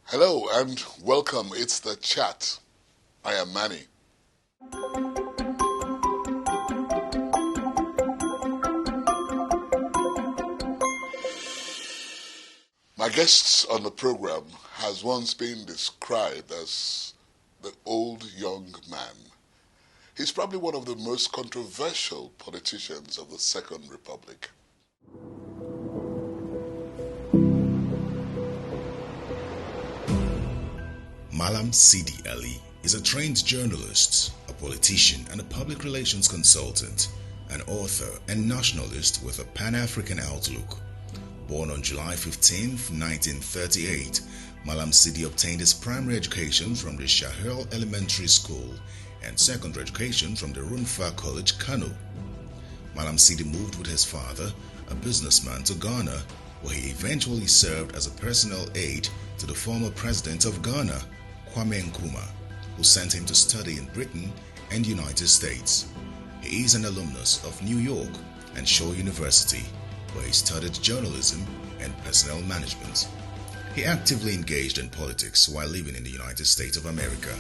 Hello and welcome. It's the chat. I am Manny. My guest on the program has once been described as the old young man. He's probably one of the most controversial politicians of the Second Republic. Malam Sidi Ali is a trained journalist, a politician and a public relations consultant, an author and nationalist with a Pan-African outlook. Born on July 15, 1938, Malam Sidi obtained his primary education from the Shahel Elementary School and secondary education from the Runfa College, Kano. Malam Sidi moved with his father, a businessman, to Ghana, where he eventually served as a personal aide to the former president of Ghana, Kwame Nkrumah, who sent him to study in Britain and United States. He is an alumnus of New York and Shaw University, where he studied journalism and personnel management. He actively engaged in politics while living in the United States of America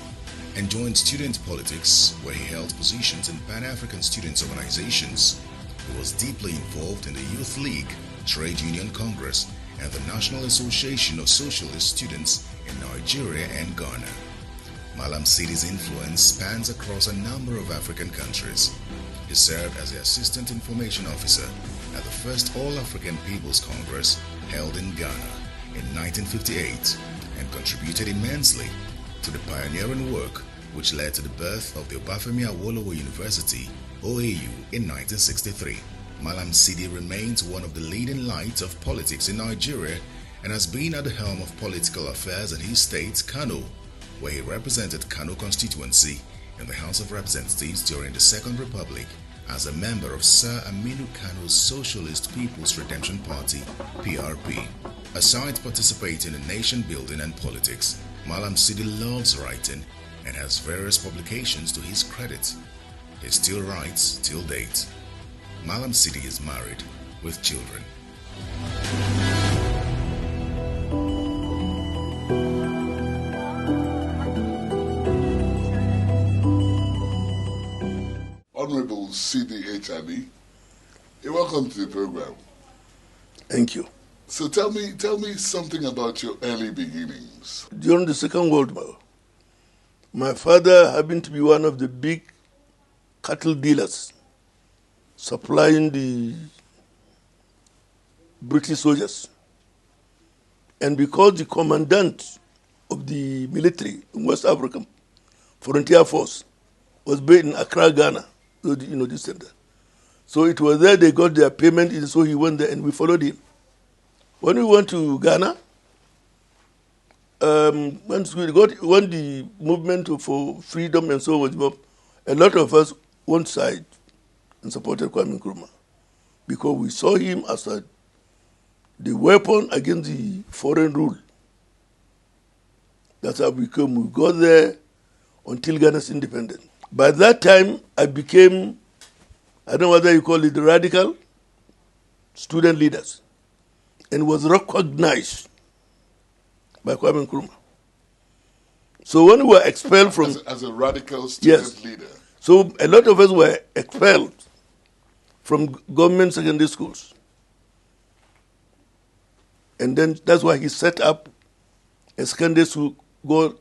and joined student politics, where he held positions in Pan-African students' organizations. He was deeply involved in the Youth League, Trade Union Congress, and the National Association of Socialist Students in Nigeria and Ghana. Malam Sidi's influence spans across a number of African countries. He served as the Assistant Information Officer at the first All-African People's Congress held in Ghana in 1958 and contributed immensely to the pioneering work which led to the birth of the Obafemi Awolowo University, OAU, in 1963. Malam Sidi remains one of the leading lights of politics in Nigeria and has been at the helm of political affairs in his state, Kano, where he represented Kano constituency in the House of Representatives during the Second Republic as a member of Sir Aminu Kano's Socialist People's Redemption Party, PRP. Aside participating in nation building and politics, Malam Sidi loves writing and has various publications to his credit. He still writes till date. Malam Sidi is married with children. Honorable C.D.H. Ali, you're welcome to the program. Thank you. So tell me something about your early beginnings. During the Second World War, my father happened to be one of the big cattle dealers supplying the British soldiers. And because the commandant of the military in West Africa, Frontier Force, was based in Accra, Ghana, this center. So it was there they got their payment, and so he went there and we followed him. When we went to Ghana, when the movement for freedom and so was, a lot of us went side and supported Kwame Nkrumah because we saw him as the weapon against the foreign rule. That's how we got there until Ghana's independence. By that time, I became, I don't know whether you call it the radical student leaders, and was recognized by Kwame Nkrumah. So when we were expelled from... As a radical student leader. So a lot of us were expelled from government secondary schools. And then that's why he set up a secondary school called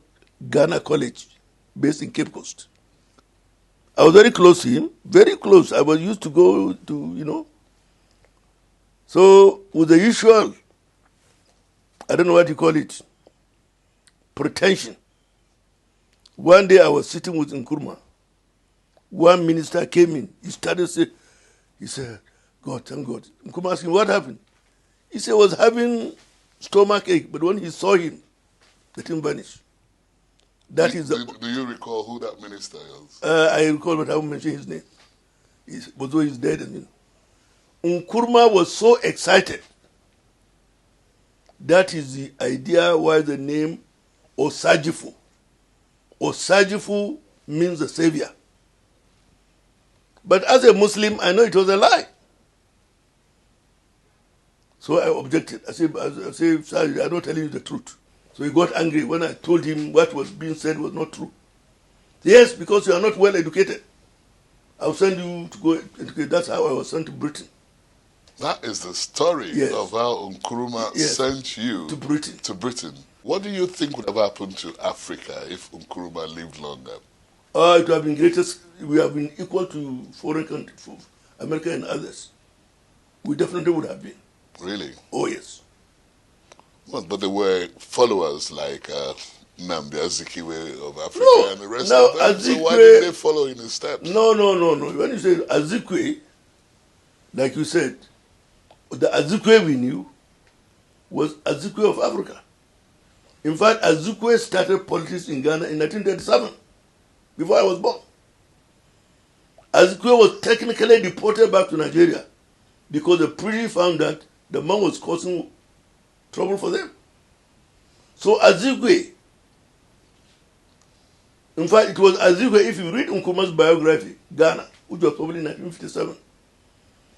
Ghana College, based in Cape Coast. I was very close to him, very close. I was used to go to, So with the usual, I don't know what you call it, pretension. One day I was sitting with Nkrumah. One minister came in. He started saying, he said, God, thank God. Nkrumah asked him, what happened? He said he was having stomach ache, but when he saw him, let him vanish. Do you recall who that minister is? I recall, but I won't mention his name. Although he's dead. Nkrumah was so excited. That is the idea why the name Osajifu. Osajifu means the savior. But as a Muslim, I know it was a lie. So I objected. I said, sorry, I'm not telling you the truth. So he got angry when I told him what was being said was not true. Yes, because you are not well educated. I'll send you to go educate. That's how I was sent to Britain. That is the story Yes. of how Nkrumah Yes. sent you To Britain. to Britain. What do you think would have happened to Africa if Nkrumah lived longer? It would have been greatest. We have been equal to foreign countries, for America and others. We definitely would have been. Really? Oh, yes. Well, but there were followers like Nnamdi Azikiwe of Africa No, and the rest now of them. So why Azikiwe- didn't they follow in his steps? No. When you say Azikwe, like you said, the Azikwe we knew was Azikwe of Africa. In fact, Azikwe started politics in Ghana in 1937, before I was born. Azikwe was technically deported back to Nigeria because the British found that the man was causing trouble for them. So Azikwe, in fact, it was Azikwe, if you read Nkrumah's biography, Ghana, which was published in 1957,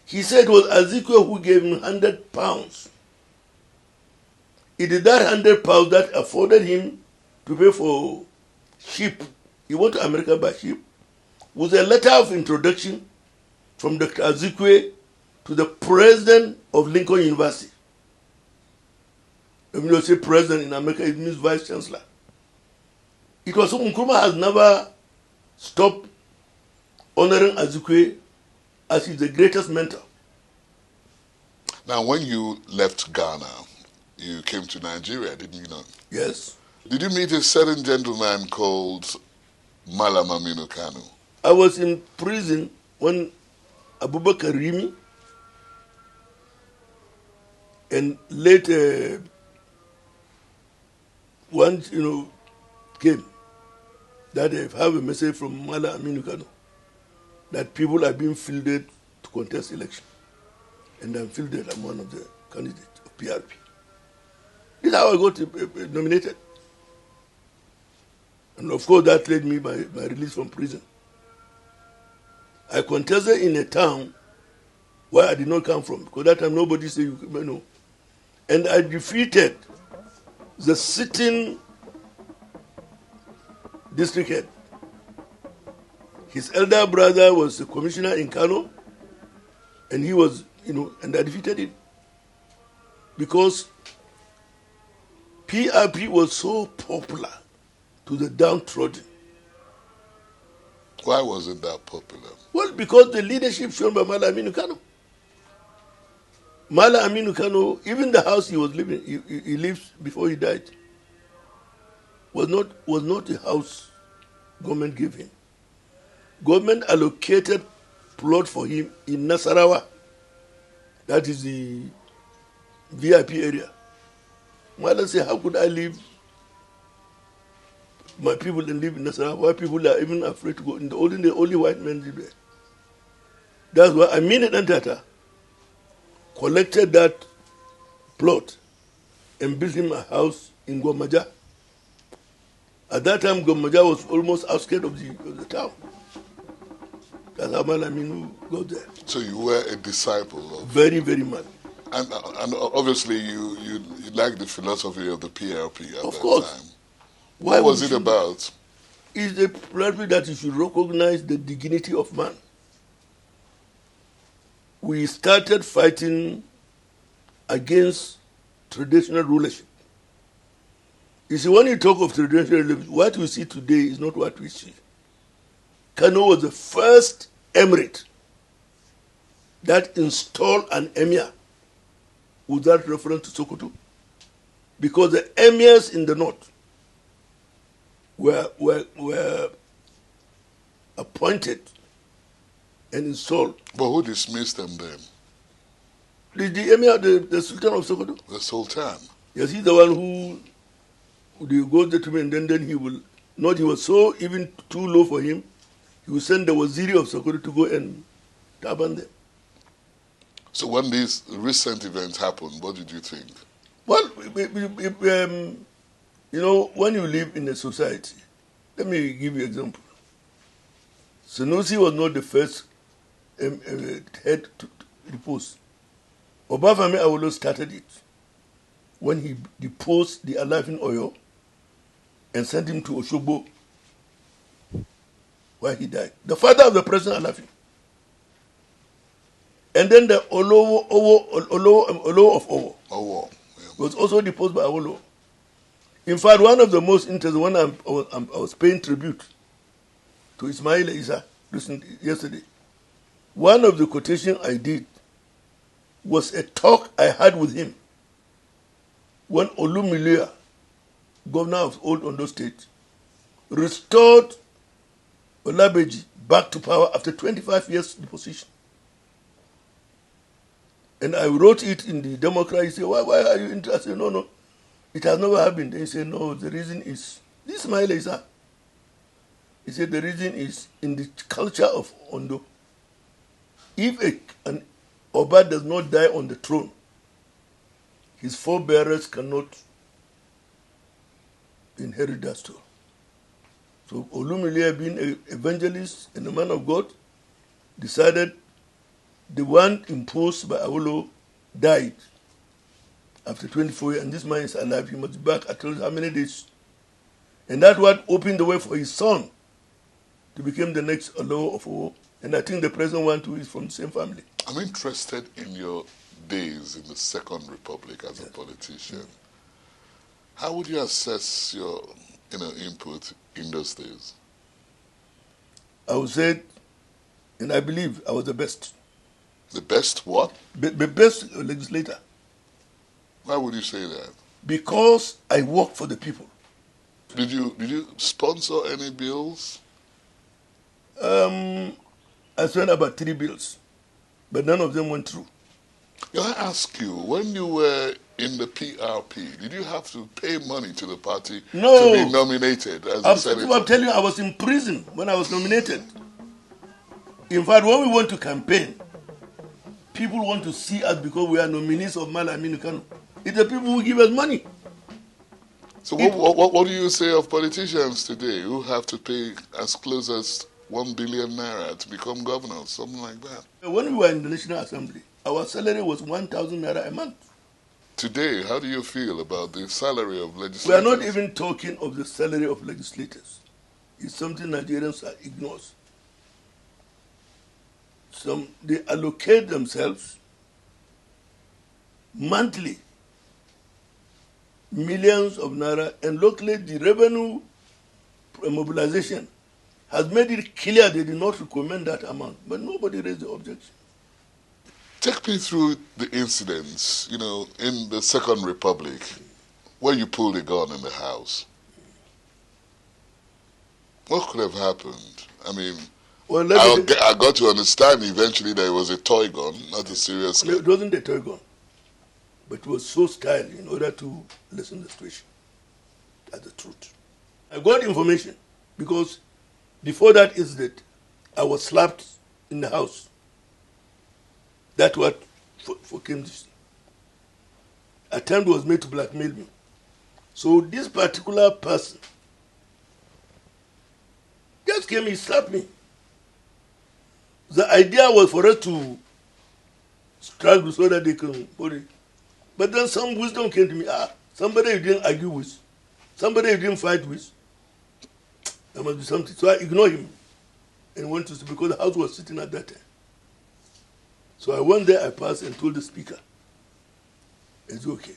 he said it was Azikwe who gave him £100. It did that £100 that afforded him to pay for ship. He went to America by ship with a letter of introduction from Dr. Azikwe to the president of Lincoln University. When you say president in America, it means vice chancellor. It was so Nkrumah has never stopped honoring Azikwe as he's the greatest mentor. Now, when you left Ghana, you came to Nigeria, didn't you know? Yes. Did you meet a certain gentleman called Malam Aminu Kanu? I was in prison when Abubakar Rimi and later one, came that they have a message from Malam Aminu Kanu that people are being fielded to contest election. And I'm fielded. I'm one of the candidates of PRP. This is how I got nominated. And of course, that led me by release from prison. I contested in a town where I did not come from, because that time nobody said you know. And I defeated the sitting district head. His elder brother was a commissioner in Kano, and he was, and I defeated him. Because PRP was so popular to the downtrodden. Why was it that popular? Well, because the leadership shown by Malam Aminu Kanu. Malam Aminu Kanu, even the house he was living, he lived before he died, was not a house government gave him. Government allocated plot for him in Nasarawa. That is the VIP area. Malam said, how could I leave my people and live in Nasarawa? Why people are even afraid to go? In the olden days, only white men live there. That's why Aminu Dantata collected that plot and built him a house in Gomaja. At that time, Gomaja was almost outskirts of the town. That's how Malam Aminu got there. So you were a disciple of... Very, very much. And obviously you liked the philosophy of the PRP at Of that course. time. Why What was it about? It's a philosophy that you should recognize the dignity of man. We started fighting against traditional rulership. You see, when you talk of traditional rulership, what we see today is not what we see. Kano was the first emirate that installed an emir without reference to Sokoto. Because the emirs in the north were appointed and installed. But who dismissed them then? The emir, the Sultan of Sokoto. The Sultan. Yes, he's the one who they go there to me, and then he will not. He was so even too low for him. He will send the Waziri of Sokoto to go and taban them. So when these recent events happened, what did you think? Well, when you live in a society, let me give you an example. Sanusi was not the first head to the post. Obafemi Awolowo started it. when he deposed the Alafin Oyo and sent him to Oshogbo, where he died. The father of the present Alafin. And then the Olowo of Owo was also deposed by Olo. In fact, one of the most interesting, when I was paying tribute to Ismail Isa yesterday, one of the quotations I did was a talk I had with him when Olumilua, governor of Old Ondo State, restored Olabeji back to power after 25 years deposition. And I wrote it in the Democrat. He said, why are you interested? No, it has never happened. He said, no, the reason is, this Ismail Isa. He said, the reason is in the culture of Ondo. If an Oba does not die on the throne, his forebearers cannot inherit that throne. So Olumilua, being an evangelist and a man of God, decided the one imposed by Awolo died after 24 years, and this man is alive. He must be back at how many days? And that's what opened the way for his son to become the next Olowo of Owo. And I think the present one too is from the same family. I'm interested in your days in the Second Republic as a politician. How would you assess your input in those days? I would say, and I believe I was the best. The best what? The best legislator. Why would you say that? Because I work for the people. Did you sponsor any bills? I spent about 3 bills, but none of them went through. Can I ask you, when you were in the PRP, did you have to pay money to the party to be nominated as a senator? I'm telling you, I was in prison when I was nominated. In fact, when we went to campaign, people want to see us because we are nominees of Malamine Kanu. It's the people who give us money. So what do you say of politicians today who have to pay as close as 1 billion naira to become governors, something like that? When we were in the National Assembly, our salary was 1,000 naira a month. Today, how do you feel about the salary of legislators? We are not even talking of the salary of legislators. It's something Nigerians ignore. They allocate themselves monthly millions of naira, and locally the revenue mobilization has made it clear they did not recommend that amount, but nobody raised the objection. Take me through the incidents, in the Second Republic, where you pulled a gun in the house. What could have happened? I mean, I got to understand eventually that it was a toy gun, not a serious gun. It wasn't a toy gun, but it was so styled in order to lessen the situation. That's the truth. I got information because before that incident, I was slapped in the house. That's what came this. Attempt was made to blackmail me. So this particular person just came, he slapped me. The idea was for us to struggle so that they can put it. But then some wisdom came to me. Somebody you didn't argue with, somebody you didn't fight with, there must be something. So I ignored him and went to sleep because the house was sitting at that time. So I went there, I passed and told the speaker, it's okay,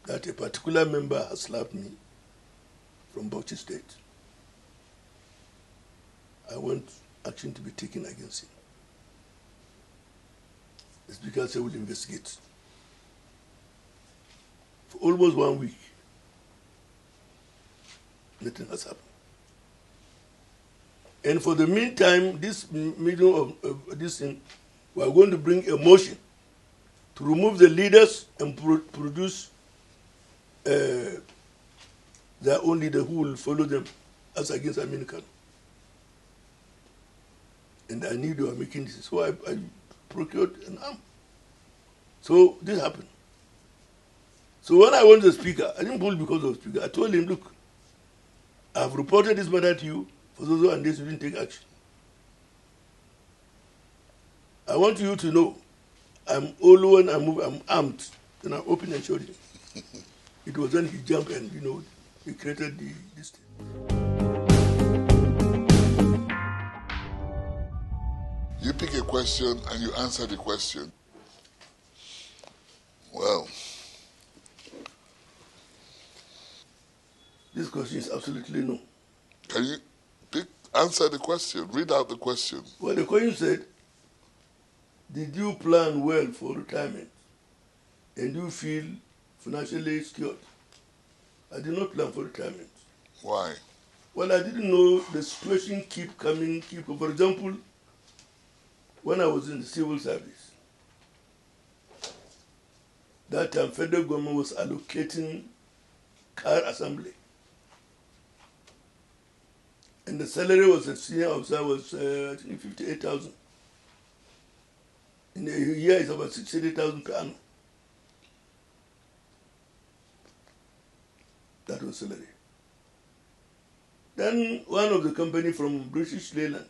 that a particular member has slapped me from Bauchi State. I want action to be taken against him. The speaker said we'll investigate. For almost 1 week, nothing has happened. And for the meantime, this middle of this thing, we are going to bring a motion to remove the leaders and produce their own leader who will follow them as against Aminu Kano. And I knew they were making this, so I procured an arm. So this happened. So when I went to the speaker, I didn't pull because of the speaker. I told him, look, I've reported this matter to you. For those and this, you didn't take action. I want you to know, I'm Olu and I'm armed. Then I opened and showed him. It was when he jumped and, he created this thing. You pick a question and you answer the question. Well, this question is absolutely no. can you answer the question? Read out the question. Well, the question said, did you plan well for retirement and do you feel financially secured? I did not plan for retirement. Why? Well, I didn't know the situation keep coming. For example, when I was in the civil service, that time federal government was allocating car assembly. And the salary was a senior officer was, I think, 58,000. In a year, it's about 60,000 per annum. That was salary. Then one of the company from British Leyland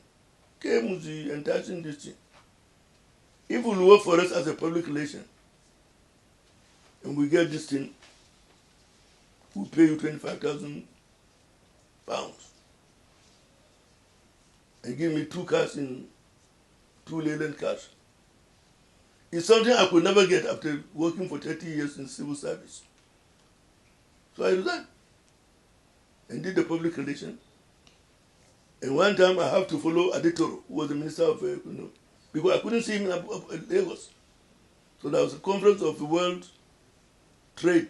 came with the enticing this thing. If you work for us as a public relation, and we get this thing, we'll pay you £25,000 and give me 2 cars in 2 Leyland cars. It's something I could never get after working for 30 years in civil service. So I resigned and did the public relation. And one time I have to follow Adetoro, who was the minister of, because I couldn't see him in Lagos. So there was a conference of the World Trade,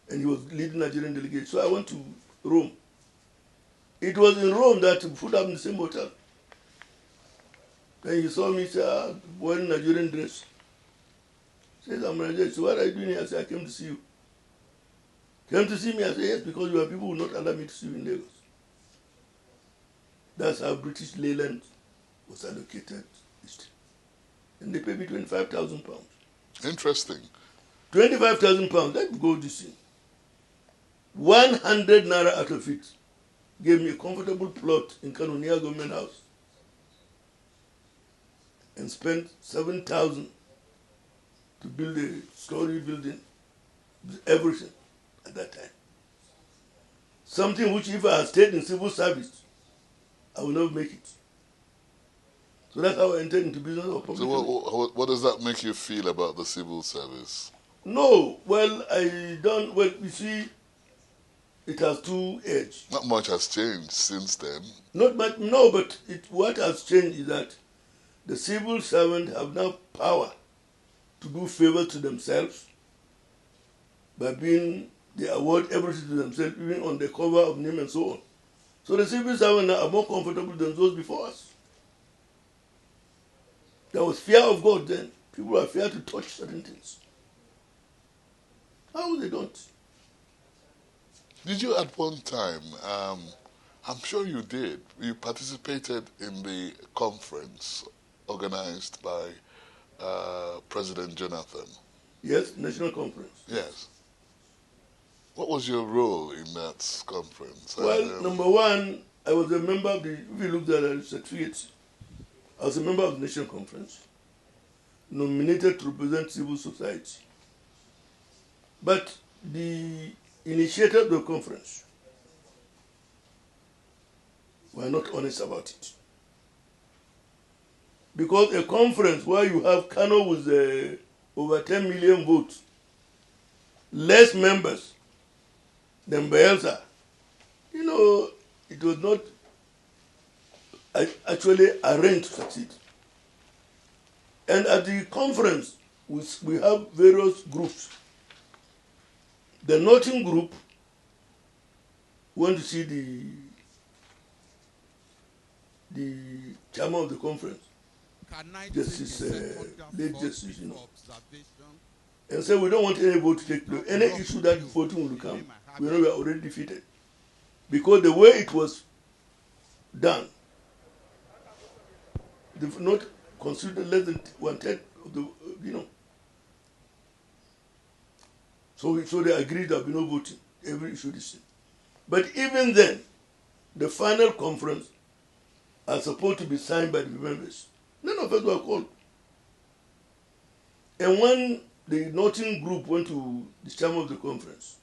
and he was leading Nigerian delegation. So I went to Rome. It was in Rome that we put up in the same hotel. Then he saw me wearing Nigerian dress. He says, I'm Nigerian. So what are you doing here? I said, I came to see you. Came to see me? I said, yes, because your people will not allow me to see you in Lagos. That's how British Leyland was allocated. And they paid me £25,000. Interesting. £25,000, let's go this thing. 100 naira out of it gave me a comfortable plot in Kano near Government House. And spent 7,000 to build a story building, everything at that time. Something which if I had stayed in civil service, I would never make it. So that's how I entered into business of public. So what does that make you feel about the civil service? No, well, you see, it has 2 edges. Not much has changed since then. Not much, no, but what has changed is that the civil servants have now power to do favors to themselves by they award everything to themselves, even on the cover of name and so on. So the civil servants now are more comfortable than those before us. There was fear of God then. People are feared to touch certain things. How they don't? Did you at one time, I'm sure you did, you participated in the conference organized by President Jonathan? Yes, national conference. Yes. What was your role in that conference? Well, number one, I was a member of if you look at the certificates, I was a member of the national conference, nominated to represent civil society. But the initiator of the conference were not honest about it. Because a conference where you have Kano with over 10 million votes, less members than Bayelsa, it was not actually arranged to succeed. And at the conference, we have various groups. The Northern group went to see the chairman of the conference, Justice, late Justice, and said, we don't want any vote to take place. Any issue that voting will come, we know we are already defeated. Because the way it was done, they've not considered less than 1/10 of the, So they agreed there will be no voting. Every issue is seen. But even then, the final conference are supposed to be signed by the members. None of us were called. And when the Northern group went to the chairman of the conference.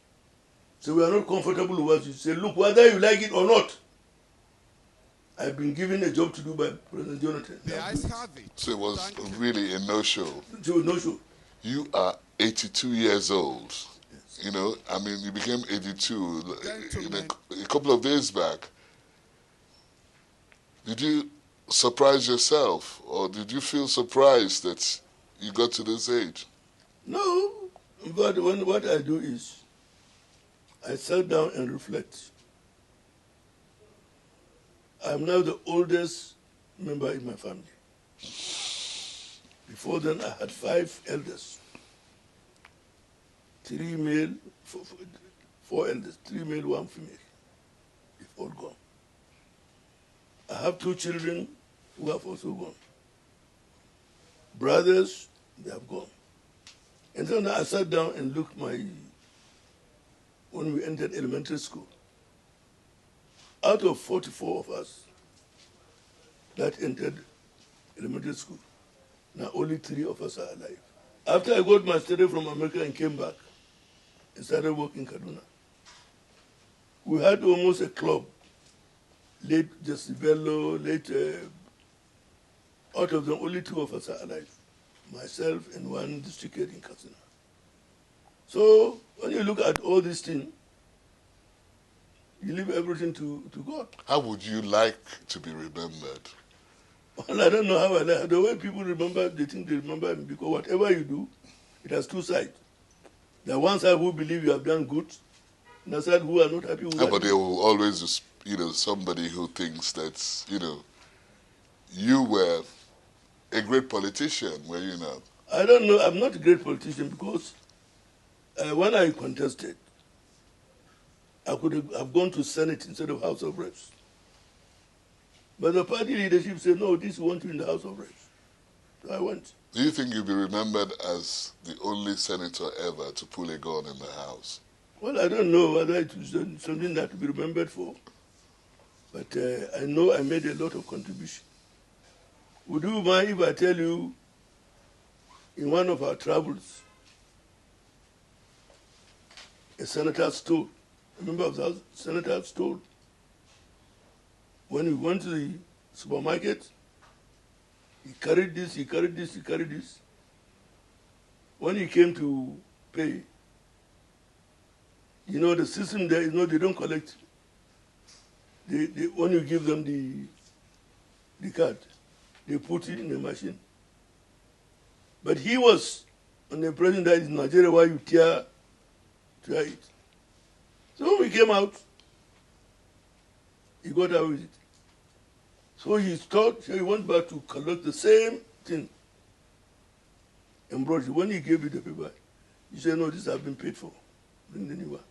So we are not comfortable with what you say. Look, whether you like it or not, I've been given a job to do by President Jonathan. The eyes have it. So it was really a no-show. So no show. You are 82 years old. Yes. You know, I mean, you became 82 Gentlemen. a couple of days back. Did you surprise yourself, or did you feel surprised that you got to this age? No, but what I do is, I sit down and reflect. I'm now the oldest member in my family. Before then, I had 5 elders. 3 male, 4 elders, 3 male, 1 female. They've all gone. I have 2 children who have also gone. Brothers, they have gone. And then I sat down and looked when we entered elementary school. Out of 44 of us that entered elementary school, now only 3 of us are alive. After I got my study from America and came back and started working in Kaduna, we had almost a club. Late Justice Bello, out of them, only 2 of us are alive. Myself and 1 district head in Katsina. So when you look at all these things, you leave everything to God. How would you like to be remembered? Well, I don't know how I like. The way people remember, they think they remember me because whatever you do, it has 2 sides. There are one side who believe you have done good, and the side who are not happy with that. But there will always just, somebody who thinks that, you were a great politician, were you not? I don't know. I'm not a great politician because when I contested, I could have gone to Senate instead of House of Reps. But the party leadership said, no, this we want you in the House of Reps. So I went. Do you think you'll be remembered as the only senator ever to pull a gun in the House? Well, I don't know whether it was something that to be remembered for. But I know I made a lot of contribution. Would you mind if I tell you, in one of our travels, a senator stole, a member of the senator stole. When we went to the supermarket, he carried this, he carried this, he carried this. When he came to pay, the system there is they don't collect. When you give them the card, they put it in the machine. But he was on the impression that in Nigeria why you try it. So when we came out, he got out with it. So he went back to collect the same thing and brought it. When he gave it the paper, he said, no, this has been paid for. Bring the new one.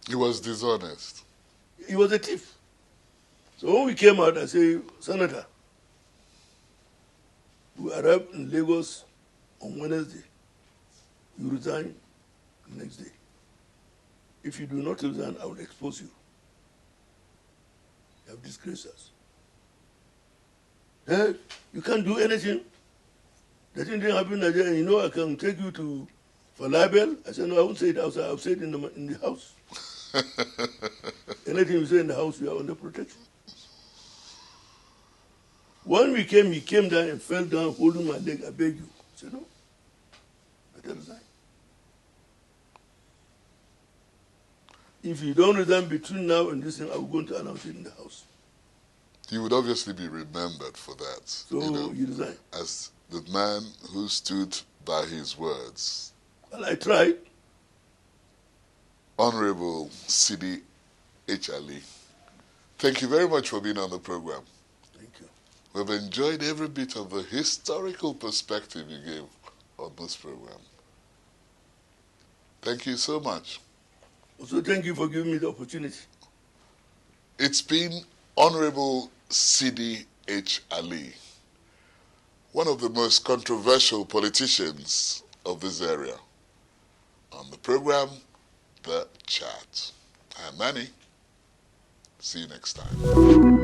He was dishonest. He was a thief. So when we came out, I said, Senator, we arrived in Lagos on Wednesday. You resign the next day. If you do not resign, I will expose you. You have disgraced us. You can't do anything. That thing didn't happen in Nigeria. I can take you for libel. I said, no, I won't say it outside. I'll say it in the house. Anything you say in the house, you are under protection. When we came, he came down and fell down, holding my leg. I beg you. I said, no, better resign. If you don't resign between now and this thing, I'm going to announce it in the house. You would obviously be remembered for that. So you resign. As the man who stood by his words. Well, I tried. Honorable Sidi H. Ali, thank you very much for being on the program. Thank you. We've enjoyed every bit of the historical perspective you gave on this program. Thank you so much. Also, thank you for giving me the opportunity. It's been Honorable Sidi H. Ali, one of the most controversial politicians of this area. On the program, The Chat. I'm Manny. See you next time.